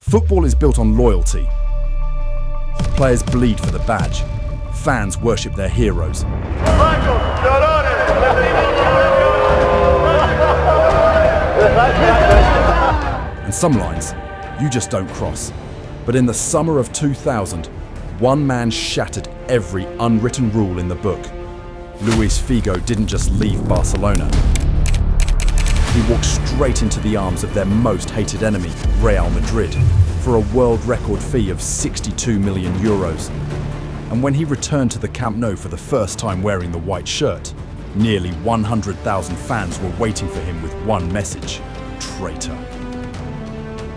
Football is built on loyalty. Players bleed for the badge. Fans worship their heroes. And some lines, you just don't cross. But in the summer of 2000, one man shattered every unwritten rule in the book. Luis Figo didn't just leave Barcelona. He walked straight into the arms of their most hated enemy, Real Madrid, for a world record fee of 62 million euros. And when he returned to the Camp Nou for the first time wearing the white shirt, nearly 100,000 fans were waiting for him with one message: traitor.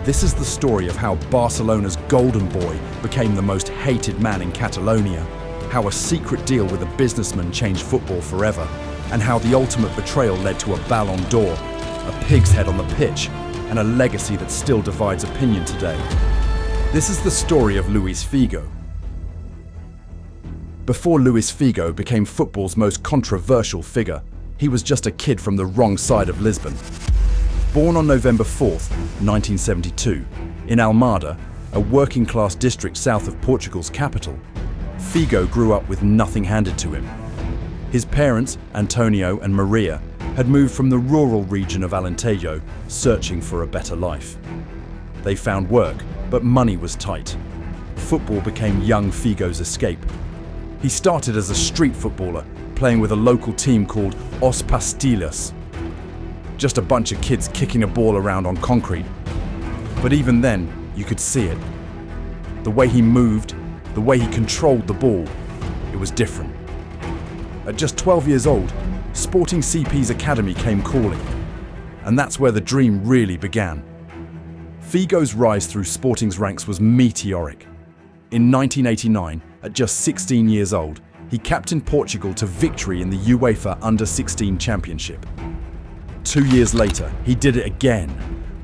This is the story of how Barcelona's golden boy became the most hated man in Catalonia, how a secret deal with a businessman changed football forever, and how the ultimate betrayal led to a Ballon d'Or, a pig's head on the pitch, and a legacy that still divides opinion today. This is the story of Luis Figo. Before Luis Figo became football's most controversial figure, he was just a kid from the wrong side of Lisbon. Born on November 4th, 1972, in Almada, a working-class district south of Portugal's capital, Figo grew up with nothing handed to him. His parents, Antonio and Maria, had moved from the rural region of Alentejo, searching for a better life. They found work, but money was tight. Football became young Figo's escape. He started as a street footballer, playing with a local team called Os Pastillas. Just a bunch of kids kicking a ball around on concrete. But even then, you could see it. The way he moved, the way he controlled the ball, it was different. At just 12 years old, Sporting CP's academy came calling. And that's where the dream really began. Figo's rise through Sporting's ranks was meteoric. In 1989, at just 16 years old, he captained Portugal to victory in the UEFA Under-16 Championship. 2 years later, he did it again,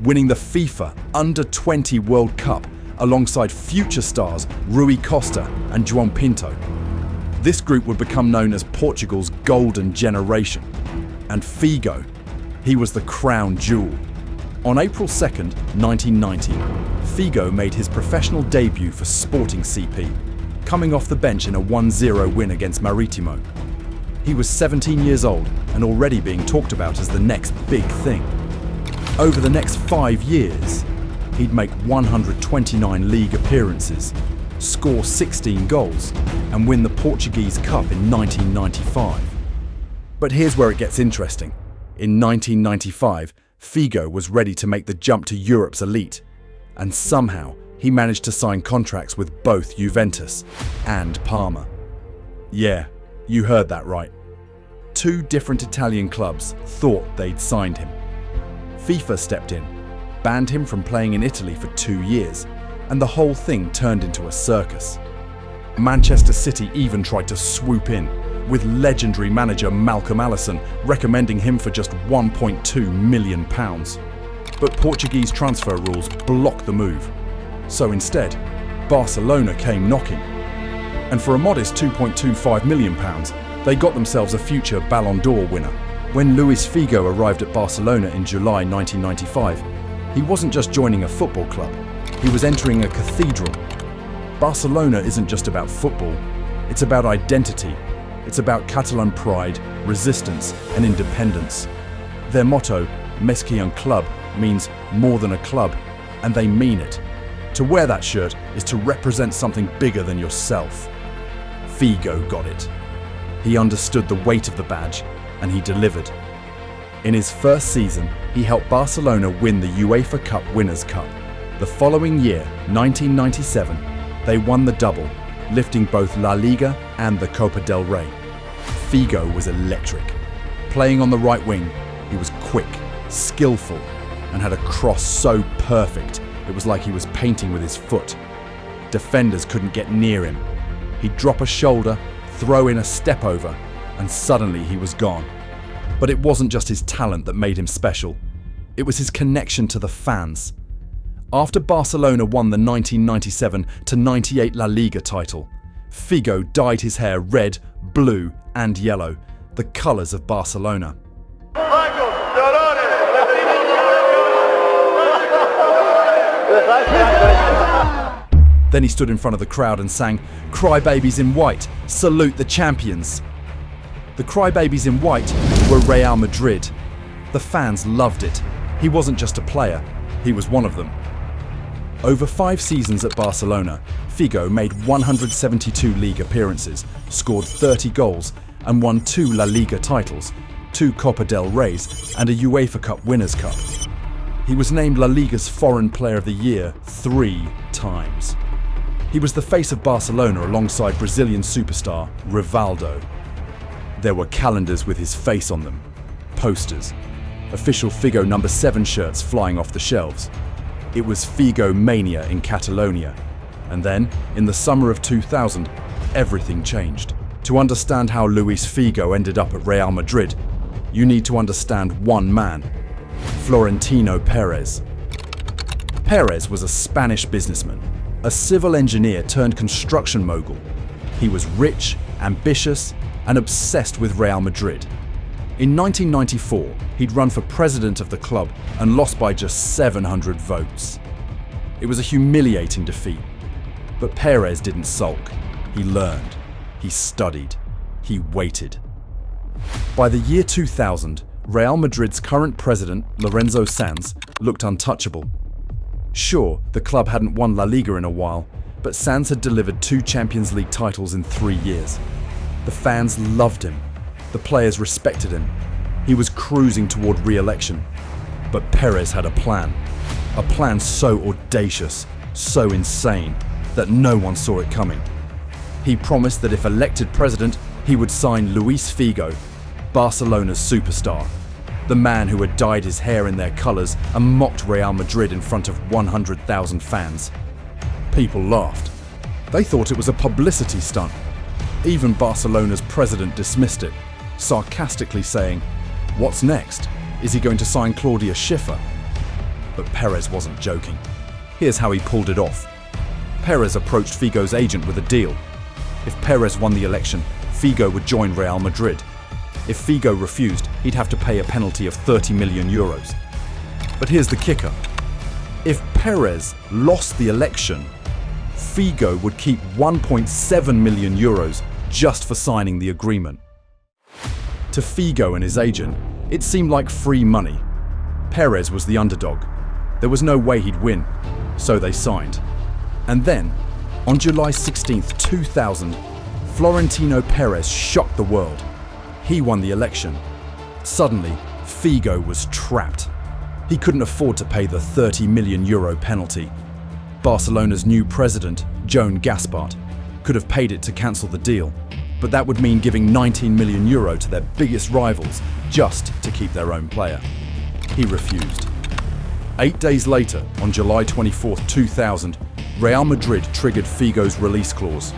winning the FIFA Under-20 World Cup alongside future stars Rui Costa and João Pinto. This group would become known as Portugal's golden generation. And Figo, he was the crown jewel. On April 2nd, 1990, Figo made his professional debut for Sporting CP, coming off the bench in a 1-0 win against Marítimo. He was 17 years old and already being talked about as the next big thing. Over the next 5 years, he'd make 129 league appearances, score 16 goals, and win the Portuguese Cup in 1995. But here's where it gets interesting. In 1995, Figo was ready to make the jump to Europe's elite, and somehow he managed to sign contracts with both Juventus and Parma. Yeah, you heard that right. 2 different Italian clubs thought they'd signed him. FIFA stepped in, banned him from playing in Italy for 2 years, and the whole thing turned into a circus. Manchester City even tried to swoop in, with legendary manager Malcolm Allison recommending him for just £1.2 million. But Portuguese transfer rules blocked the move. So instead, Barcelona came knocking. And for a modest £2.25 million, they got themselves a future Ballon d'Or winner. When Luis Figo arrived at Barcelona in July 1995, he wasn't just joining a football club, he was entering a cathedral. Barcelona isn't just about football, it's about identity. It's about Catalan pride, resistance, and independence. Their motto, Més que un club, means more than a club, and they mean it. To wear that shirt is to represent something bigger than yourself. Figo got it. He understood the weight of the badge, and he delivered. In his first season, he helped Barcelona win the UEFA Cup Winners' Cup. The following year, 1997, they won the double, lifting both La Liga and the Copa del Rey. Figo was electric. Playing on the right wing, he was quick, skillful, and had a cross so perfect it was like he was painting with his foot. Defenders couldn't get near him. He'd drop a shoulder, throw in a step over, and suddenly he was gone. But it wasn't just his talent that made him special. It was his connection to the fans. After Barcelona won the 1997-98 La Liga title, Figo dyed his hair red, blue and yellow, the colours of Barcelona. Then he stood in front of the crowd and sang, "Crybabies in white, salute the champions." The crybabies in white were Real Madrid. The fans loved it. He wasn't just a player, he was one of them. Over 5 seasons at Barcelona, Figo made 172 league appearances, scored 30 goals and won 2 La Liga titles, 2 Copa del Reys and a UEFA Cup Winners' Cup. He was named La Liga's Foreign Player of the Year 3 times. He was the face of Barcelona alongside Brazilian superstar Rivaldo. There were calendars with his face on them, posters, official Figo number 7 shirts flying off the shelves. It was Figo mania in Catalonia. And then, in the summer of 2000, everything changed. To understand how Luis Figo ended up at Real Madrid, you need to understand one man, Florentino Pérez. Pérez was a Spanish businessman, a civil engineer turned construction mogul. He was rich, ambitious, and obsessed with Real Madrid. In 1994, he'd run for president of the club and lost by just 700 votes. It was a humiliating defeat. But Pérez didn't sulk. He learned. He studied. He waited. By the year 2000, Real Madrid's current president, Lorenzo Sanz, looked untouchable. Sure, the club hadn't won La Liga in a while, but Sanz had delivered 2 Champions League titles in 3 years. The fans loved him. The players respected him. He was cruising toward re-election. But Pérez had a plan so audacious, so insane, that no one saw it coming. He promised that if elected president, he would sign Luis Figo, Barcelona's superstar, the man who had dyed his hair in their colours and mocked Real Madrid in front of 100,000 fans. People laughed. They thought it was a publicity stunt. Even Barcelona's president dismissed it, sarcastically saying, "What's next? Is he going to sign Claudia Schiffer?" But Pérez wasn't joking. Here's how he pulled it off. Pérez approached Figo's agent with a deal. If Pérez won the election, Figo would join Real Madrid. If Figo refused, he'd have to pay a penalty of 30 million euros. But here's the kicker. If Pérez lost the election, Figo would keep 1.7 million euros just for signing the agreement. To Figo and his agent, it seemed like free money. Pérez was the underdog. There was no way he'd win, so they signed. And then, on July 16th, 2000, Florentino Pérez shocked the world. He won the election. Suddenly, Figo was trapped. He couldn't afford to pay the 30 million euro penalty. Barcelona's new president, Joan Gaspart, could have paid it to cancel the deal, but that would mean giving 19 million euro to their biggest rivals just to keep their own player. He refused. 8 days later, on July 24th, 2000, Real Madrid triggered Figo's release clause.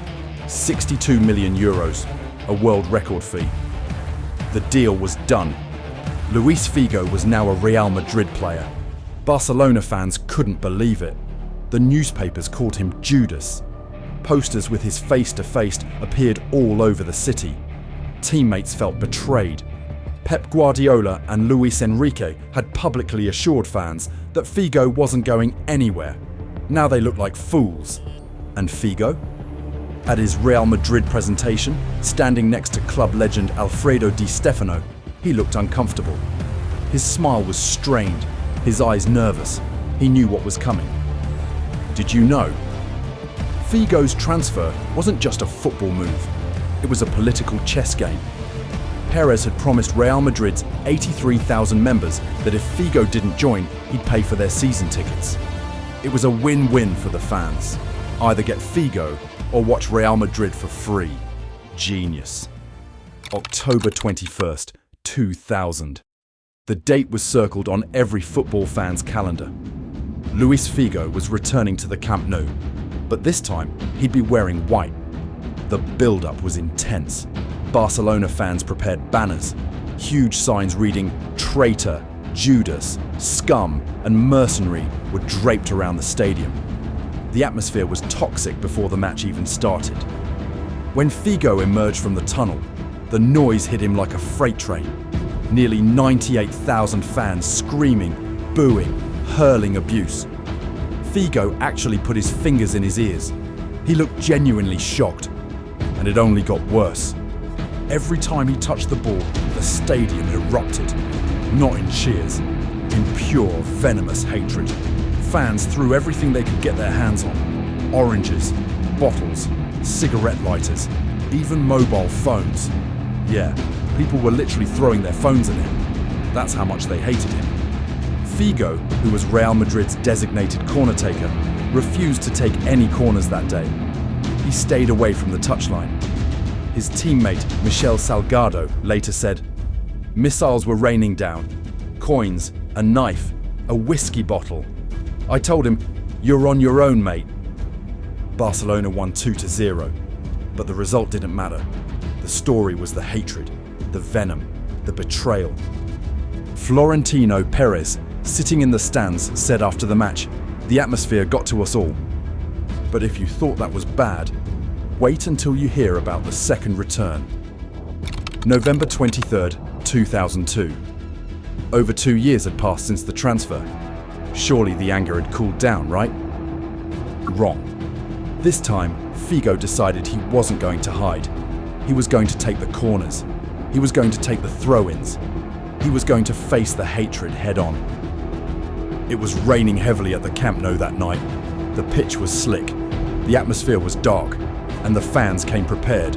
62 million euros, a world record fee. The deal was done. Luis Figo was now a Real Madrid player. Barcelona fans couldn't believe it. The newspapers called him Judas. Posters with his face-to-face appeared all over the city. Teammates felt betrayed. Pep Guardiola and Luis Enrique had publicly assured fans that Figo wasn't going anywhere. Now they looked like fools. And Figo? At his Real Madrid presentation, standing next to club legend Alfredo Di Stefano, he looked uncomfortable. His smile was strained, his eyes nervous. He knew what was coming. Did you know? Figo's transfer wasn't just a football move. It was a political chess game. Pérez had promised Real Madrid's 83,000 members that if Figo didn't join, he'd pay for their season tickets. It was a win-win for the fans. Either get Figo or watch Real Madrid for free. Genius. October 21st, 2000. The date was circled on every football fan's calendar. Luis Figo was returning to the Camp Nou, but this time he'd be wearing white. The build-up was intense. Barcelona fans prepared banners. Huge signs reading "Traitor," "Judas," "Scum," and "Mercenary" were draped around the stadium. The atmosphere was toxic before the match even started. When Figo emerged from the tunnel, the noise hit him like a freight train. Nearly 98,000 fans screaming, booing, hurling abuse. Figo actually put his fingers in his ears. He looked genuinely shocked, and it only got worse. Every time he touched the ball, the stadium erupted, not in cheers, in pure, venomous hatred. Fans threw everything they could get their hands on. Oranges, bottles, cigarette lighters, even mobile phones. Yeah, people were literally throwing their phones at him. That's how much they hated him. Figo, who was Real Madrid's designated corner taker, refused to take any corners that day. He stayed away from the touchline. His teammate, Michel Salgado, later said, "Missiles were raining down. Coins, a knife, a whiskey bottle. I told him, 'You're on your own, mate.'" Barcelona won 2-0, but the result didn't matter. The story was the hatred, the venom, the betrayal. Florentino Pérez, sitting in the stands, said after the match, "The atmosphere got to us all." But if you thought that was bad, wait until you hear about the second return. November 23rd, 2002. Over 2 years had passed since the transfer. Surely the anger had cooled down, right? Wrong. This time, Figo decided he wasn't going to hide. He was going to take the corners. He was going to take the throw-ins. He was going to face the hatred head-on. It was raining heavily at the Camp Nou that night. The pitch was slick. The atmosphere was dark. And the fans came prepared.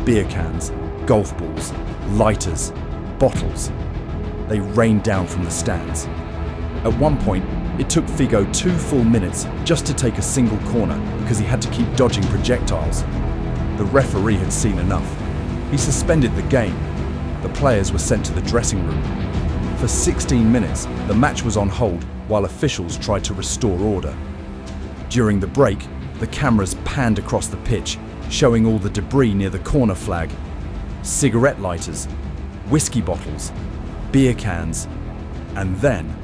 Beer cans, golf balls, lighters, bottles. They rained down from the stands. At one point, it took Figo 2 full minutes just to take a single corner because he had to keep dodging projectiles. The referee had seen enough. He suspended the game. The players were sent to the dressing room. For 16 minutes, the match was on hold while officials tried to restore order. During the break, the cameras panned across the pitch, showing all the debris near the corner flag. Cigarette lighters, whiskey bottles, beer cans, and then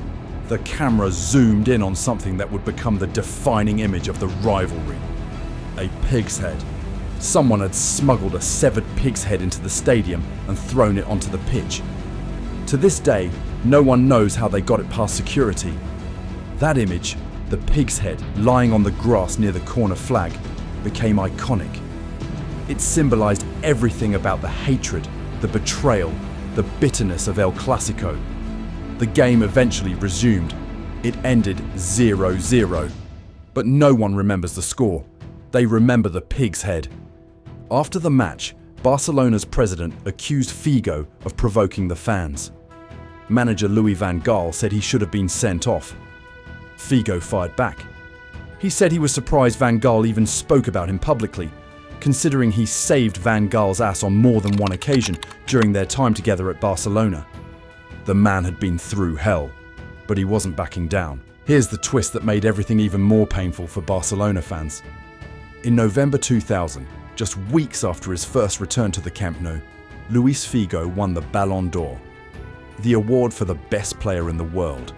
the camera zoomed in on something that would become the defining image of the rivalry. A pig's head. Someone had smuggled a severed pig's head into the stadium and thrown it onto the pitch. To this day, no one knows how they got it past security. That image, the pig's head lying on the grass near the corner flag, became iconic. It symbolized everything about the hatred, the betrayal, the bitterness of El Clásico. The game eventually resumed. It ended 0-0. But no one remembers the score. They remember the pig's head. After the match, Barcelona's president accused Figo of provoking the fans. Manager Louis van Gaal said he should have been sent off. Figo fired back. He said he was surprised Van Gaal even spoke about him publicly, considering he saved Van Gaal's ass on more than one occasion during their time together at Barcelona. The man had been through hell, but he wasn't backing down. Here's the twist that made everything even more painful for Barcelona fans. In November 2000, just weeks after his first return to the Camp Nou, Luis Figo won the Ballon d'Or, the award for the best player in the world.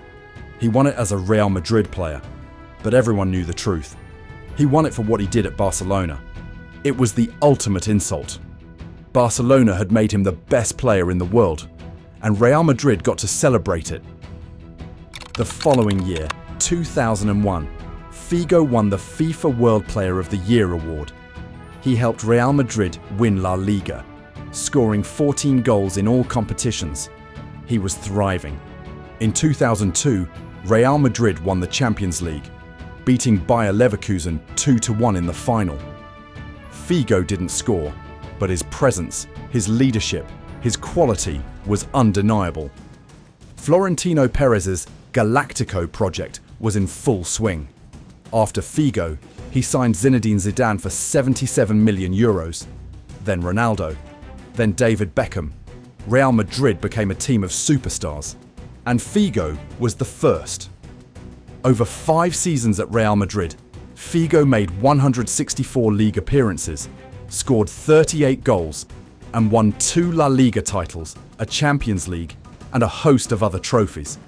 He won it as a Real Madrid player, but everyone knew the truth. He won it for what he did at Barcelona. It was the ultimate insult. Barcelona had made him the best player in the world, and Real Madrid got to celebrate it. The following year, 2001, Figo won the FIFA World Player of the Year award. He helped Real Madrid win La Liga, scoring 14 goals in all competitions. He was thriving. In 2002, Real Madrid won the Champions League, beating Bayer Leverkusen 2-1 in the final. Figo didn't score, but his presence, his leadership, his quality was undeniable. Florentino Pérez's Galactico project was in full swing. After Figo, he signed Zinedine Zidane for €77 million, then Ronaldo, then David Beckham. Real Madrid became a team of superstars, and Figo was the first. Over 5 seasons at Real Madrid, Figo made 164 league appearances, scored 38 goals, and won 2 La Liga titles, a Champions League, and a host of other trophies.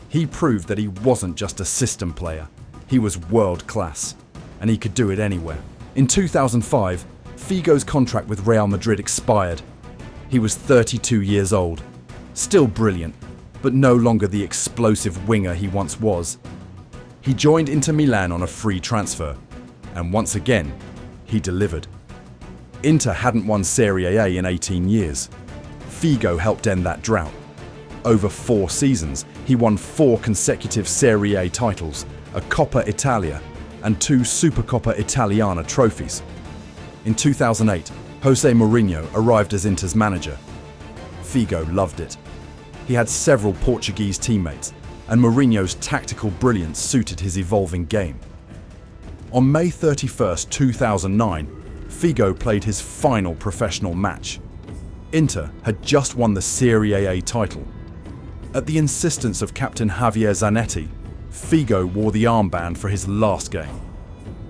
He proved that he wasn't just a system player, he was world class, and he could do it anywhere. In 2005, Figo's contract with Real Madrid expired. He was 32 years old, still brilliant, but no longer the explosive winger he once was. He joined Inter Milan on a free transfer, and once again, he delivered. Inter hadn't won Serie A in 18 years. Figo helped end that drought. Over 4 seasons, he won 4 consecutive Serie A titles, a Coppa Italia, and 2 Supercoppa Italiana trophies. In 2008, Jose Mourinho arrived as Inter's manager. Figo loved it. He had several Portuguese teammates, and Mourinho's tactical brilliance suited his evolving game. On May 31, 2009, Figo played his final professional match. Inter had just won the Serie A title. At the insistence of captain Javier Zanetti, Figo wore the armband for his last game.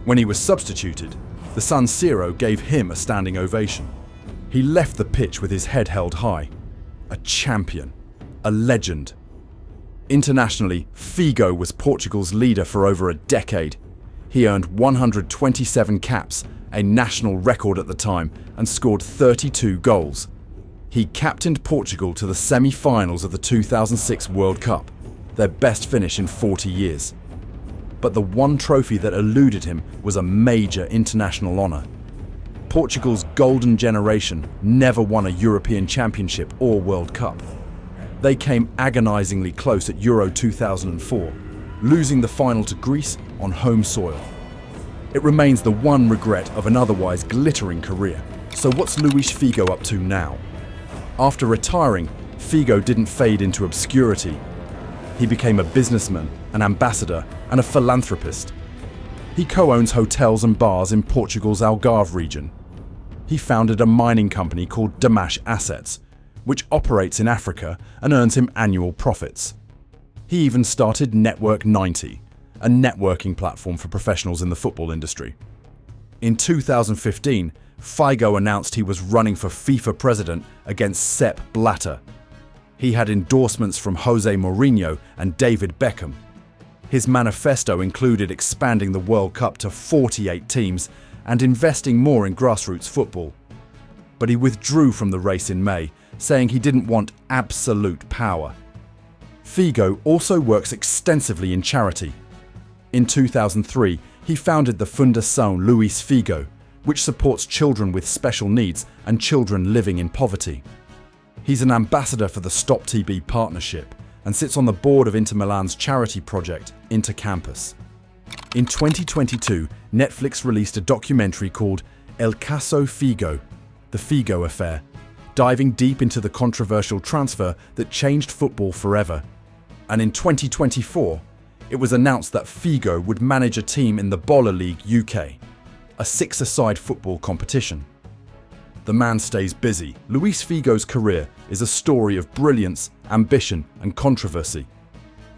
When he was substituted, the San Siro gave him a standing ovation. He left the pitch with his head held high. A champion, a legend. Internationally, Figo was Portugal's leader for over a decade. He earned 127 caps, a national record at the time, and scored 32 goals. He captained Portugal to the semi-finals of the 2006 World Cup, their best finish in 40 years. But the one trophy that eluded him was a major international honour. Portugal's golden generation never won a European Championship or World Cup. They came agonisingly close at Euro 2004, losing the final to Greece on home soil. It remains the one regret of an otherwise glittering career. So what's Luis Figo up to now? After retiring, Figo didn't fade into obscurity. He became a businessman, an ambassador, and a philanthropist. He co-owns hotels and bars in Portugal's Algarve region. He founded a mining company called Damash Assets, which operates in Africa and earns him annual profits. He even started Network 90, a networking platform for professionals in the football industry. In 2015, Figo announced he was running for FIFA president against Sepp Blatter. He had endorsements from Jose Mourinho and David Beckham. His manifesto included expanding the World Cup to 48 teams and investing more in grassroots football. But he withdrew from the race in May, saying he didn't want absolute power. Figo also works extensively in charity. In 2003, he founded the Fundação Luís Figo, which supports children with special needs and children living in poverty. He's an ambassador for the Stop TB partnership and sits on the board of Inter Milan's charity project, Intercampus. In 2022, Netflix released a documentary called El Caso Figo, The Figo Affair, diving deep into the controversial transfer that changed football forever. And in 2024, it was announced that Figo would manage a team in the Ballon League UK, a 6-a-side football competition. The man stays busy. Luis Figo's career is a story of brilliance, ambition, and controversy.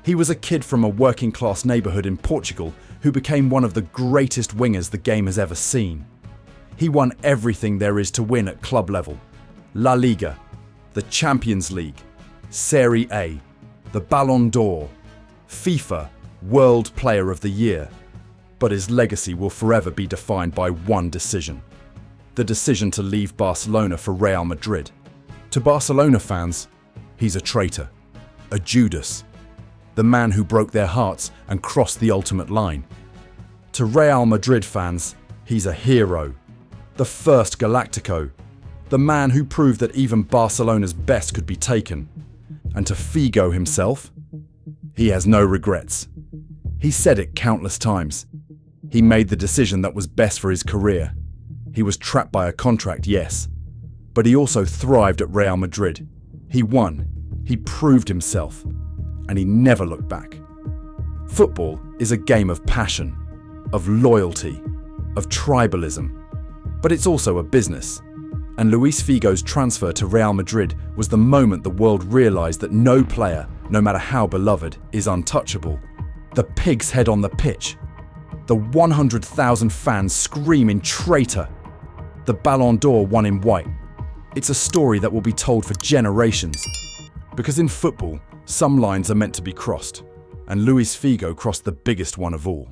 He was a kid from a working-class neighbourhood in Portugal who became one of the greatest wingers the game has ever seen. He won everything there is to win at club level: La Liga, the Champions League, Serie A, the Ballon d'Or, FIFA World Player of the Year. But his legacy will forever be defined by one decision: the decision to leave Barcelona for Real Madrid. To Barcelona fans, he's a traitor, a Judas, the man who broke their hearts and crossed the ultimate line. To Real Madrid fans, he's a hero, the first Galactico, the man who proved that even Barcelona's best could be taken. And to Figo himself, he has no regrets. He said it countless times. He made the decision that was best for his career. He was trapped by a contract, yes, but he also thrived at Real Madrid. He won, he proved himself, and he never looked back. Football is a game of passion, of loyalty, of tribalism, but it's also a business. And Luis Figo's transfer to Real Madrid was the moment the world realised that no player, no matter how beloved, is untouchable. The pig's head on the pitch. The 100,000 fans screaming traitor. The Ballon d'Or won in white. It's a story that will be told for generations. Because in football, some lines are meant to be crossed, and Luis Figo crossed the biggest one of all.